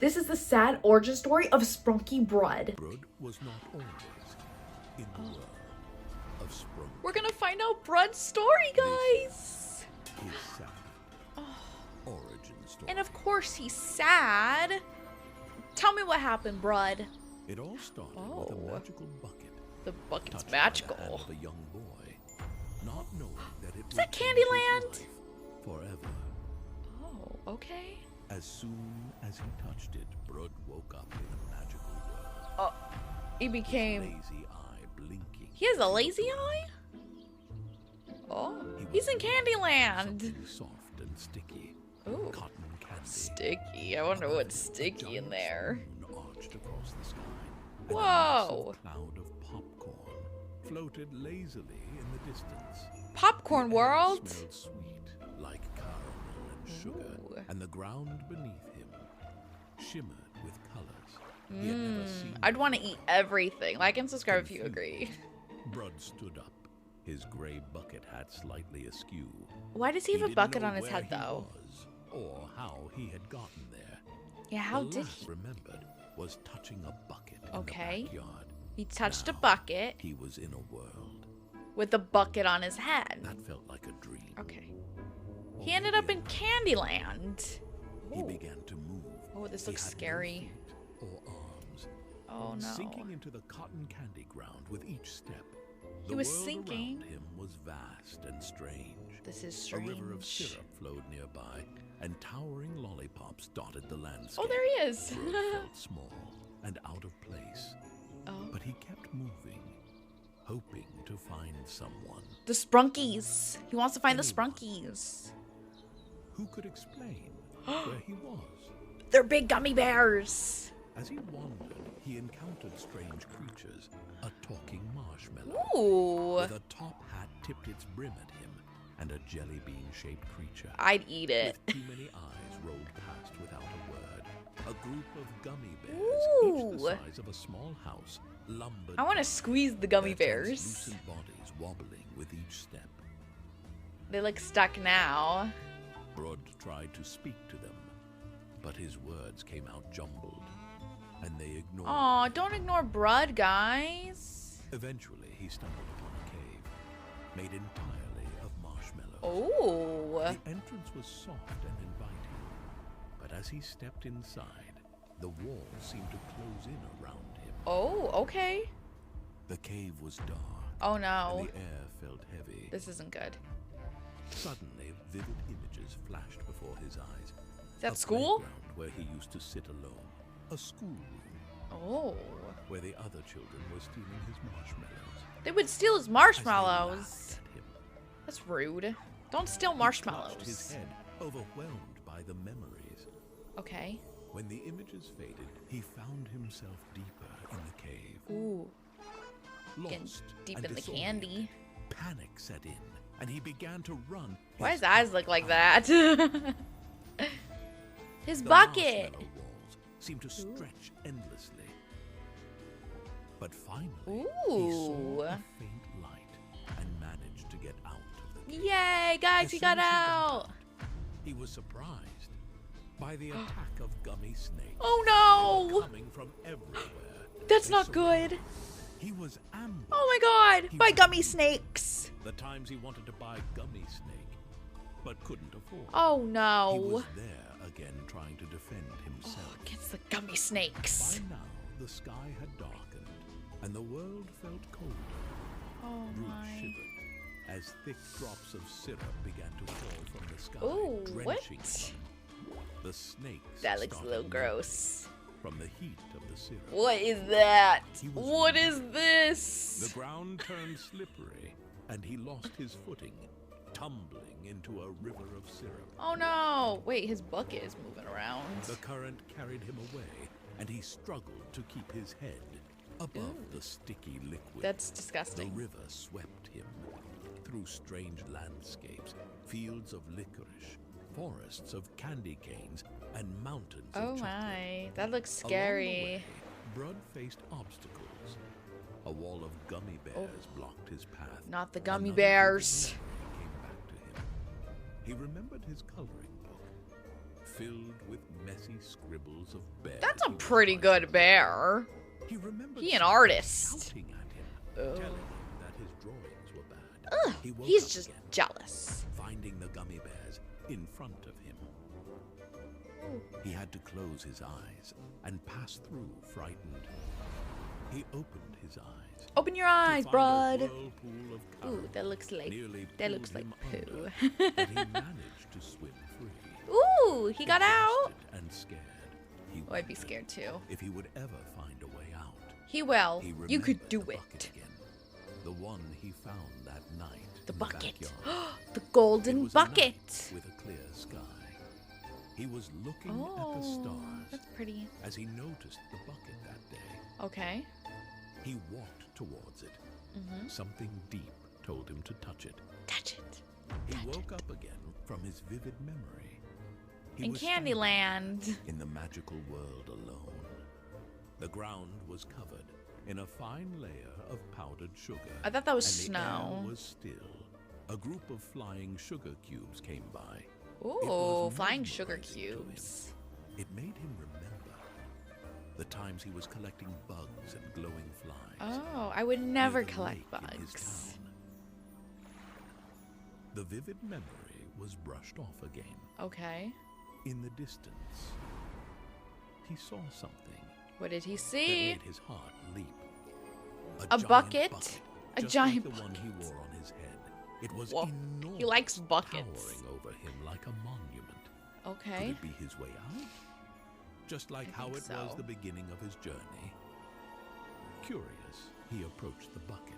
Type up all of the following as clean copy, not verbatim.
This is the sad origin story of Sprunki BRUD. Brud was not always in the world of Sprunki. We're gonna find out Brud's story, guys. His sad origin story. And of course he's sad. Tell me what happened, Brud. It all started with a magical bucket. The bucket's touched by the hand magical. of a young boy, not knowing that it Is that would change his Candyland? life forever. Oh, okay. As soon as he touched it, Brud woke up in a magical world. Oh, he His became... lazy eye blinking. He has a lazy eye? Oh, he's in Candyland. Something soft and sticky. Ooh. Cotton candy. Sticky. I wonder what's sticky in there. Moon arched across the sky. Whoa. A massive cloud of popcorn floated lazily in the distance. Popcorn The air world? smelled sweet, like caramel and sugar, Ooh. and the ground beneath him shimmered with colors he had never seen. I'd want to eat everything. Like and subscribe if you agree. Brud stood up, his gray bucket hat slightly askew. Why does he have a didn't bucket know on his where head, he though? was, or how he had gotten there. Yeah, how The did last he? remembered was touching a bucket in Okay. the backyard. He touched a Now, bucket He was in a world with a bucket on his head. that felt like a dream. Okay. He ended up in Candyland. He Ooh. began to move. Oh, this He looks had no scary. feet or arms. Oh no. Sinking into the cotton candy ground with each step. He was world sinking. around him was vast and strange. This is A strange. river of syrup flowed nearby, and towering lollipops dotted the landscape. Oh, there he is. Brud felt small and out of place, Oh. but he kept moving, hoping to find someone. The Sprunkies. He wants to find the Sprunkies. Who could explain where he was? They're big gummy bears. As he wandered, he encountered strange creatures. A talking marshmallow Ooh. with a top hat tipped its brim at him, and a jelly bean-shaped creature I'd eat it. with too many eyes rolled past without a word. A group of gummy bears, Ooh. each the size of a small house, lumbered. I want to squeeze the gummy their bears. translucent bodies wobbling with each step. They look stuck now. Brud tried to speak to them, but his words came out jumbled, and they ignored. Aw, don't ignore Brud, guys. Eventually, he stumbled upon a cave, made entirely of marshmallows. Oh. The entrance was soft and inviting, but as he stepped inside, the wall seemed to close in around him. Oh, okay. The cave was dark, Oh and no. the air felt heavy. This isn't good. Suddenly, vivid images flashed before his eyes. Is that A school? playground where he used to sit alone. A schoolroom Oh. where the other children were stealing his marshmallows. They would steal his As they marshmallows. laughed at him. That's rude. Don't steal He clutched his marshmallows. head, overwhelmed by the memories. Okay. When the images faded, he found himself deeper in the cave. Ooh. Getting Lost deep and in the disoriented. candy. Panic set in, and he began to run. Why his eyes look like that? His The bucket. marshmallow walls seemed to stretch endlessly. But finally, he saw Ooh. a faint light and managed to get out of the cave. Yay, guys, As he soon got as out. he was surprised by the attack of gummy snakes. Oh They were no. coming from everywhere. That's They not surrounded good. him. He was ambushed. Oh my god. He By was gummy beaten. snakes. The times he wanted to buy gummy snake, but couldn't afford. Oh He no. was there again, trying to defend himself. Against the gummy snakes. By now, the sky had darkened, and the world felt colder. Oh Brud my. shivered as thick drops of syrup began to fall from the sky, Ooh, drenching what? them. The snakes That looks a started little moving gross. from the heat of the syrup. What is that? He was What weak. is this? The ground turned slippery, and he lost his footing, tumbling into a river of syrup. Oh no. Wait, his bucket is moving around. The current carried him away, and he struggled to keep his head above the sticky liquid. That's The disgusting. river swept him through strange landscapes, fields of licorice, forests of candy canes, and mountains Oh of chocolate. my. That looks Along the scary. way, Brud faced obstacles. A wall of gummy bears blocked his path. Not the gummy Another vivid bears. memory came back to him. He remembered his coloring book, filled with messy scribbles of bears. That's a he was pretty writing good about. bear. He remembered He an someone artist. shouting at him, Oh. telling him that his drawings were bad. Ugh, He woke he's up just again, jealous. finding the gummy bears in front of him. He had to close his eyes and pass through frightened. He opened his eyes. Open your to eyes, find a Brud. whirlpool of Ooh, current that looks like nearly that looks pulled like him poo. under, but he managed to swim free. Ooh, he got out. Exhausted and scared, he Oh, I'd be wondered scared too. if he would ever find a way out. He will. He You could remembered do the bucket it. again, the one he found that night. The in bucket. backyard. The It golden was a night bucket. with a clear sky. He was looking at the Oh, stars that's pretty. as he noticed the bucket that day. Okay. He walked towards it. Mm-hmm. Something deep told him to touch it. Touch it. He woke up again from his vivid memory. He In was standing Candyland. in the magical world alone. The ground was covered in a fine layer of powdered sugar. I thought that was and the snow. air was still. A group of flying sugar cubes came by. Ooh, was flying sugar mesmerizing to him. cubes. It made him remember the times he was collecting bugs and glowing flies. Oh, I would near never the collect lake in his bugs. town. The vivid memory was brushed off again. Okay. In the distance, he saw something What did he that see? made his heart leap. A giant bucket? A just giant like the one he bucket. wore on his head. It was Whoa, enormous, he likes buckets. towering over him like a monument. Could Okay. it be his way out? Just like I how think it was so. the beginning of his journey. Curious, he approached the bucket.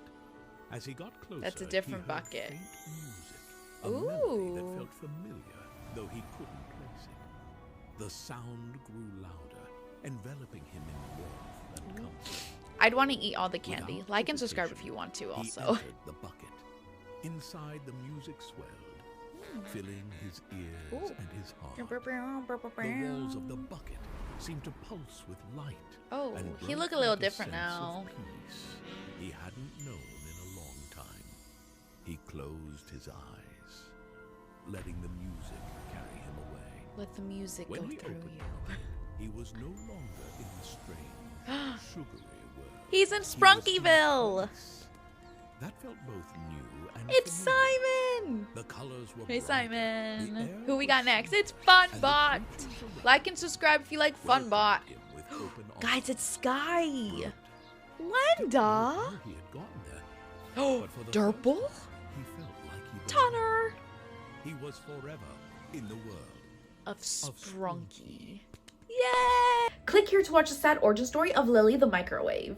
As he got closer, That's a different he heard bucket. faint music, a melody that Ooh. felt familiar, though he couldn't place it. The sound grew louder, enveloping him in warmth and comfort. I'd want to eat all the candy. Without Like and subscribe if hesitation, you want to He also. entered the bucket. Inside, the music swelled, filling his ears Ooh. and his heart. The walls of the bucket seemed to pulse with light. Oh, and he broke look a little like different sense of now. peace he hadn't known in a long time. He closed his eyes, letting the music carry him away. Let the music When go he through opened you. the bucket, he was no longer in the strange, sugary world. He's in He was in Sprunkyville. place. That felt both new and It's familiar. Simon. The colors were Hey bright. Simon. The air Who we was got next? sweet, It's and the Funbot. creatures around Like and subscribe if you like welcomed Funbot. him with open Guys, arms. it's Sky. Brud Linda. didn't know how he had gotten there, Oh, but for the Derpy. first time, he felt like he belonged. Tanner. He was forever in the world. Of Sprunky. Yay! Click here to watch the sad origin story of Lily the Microwave.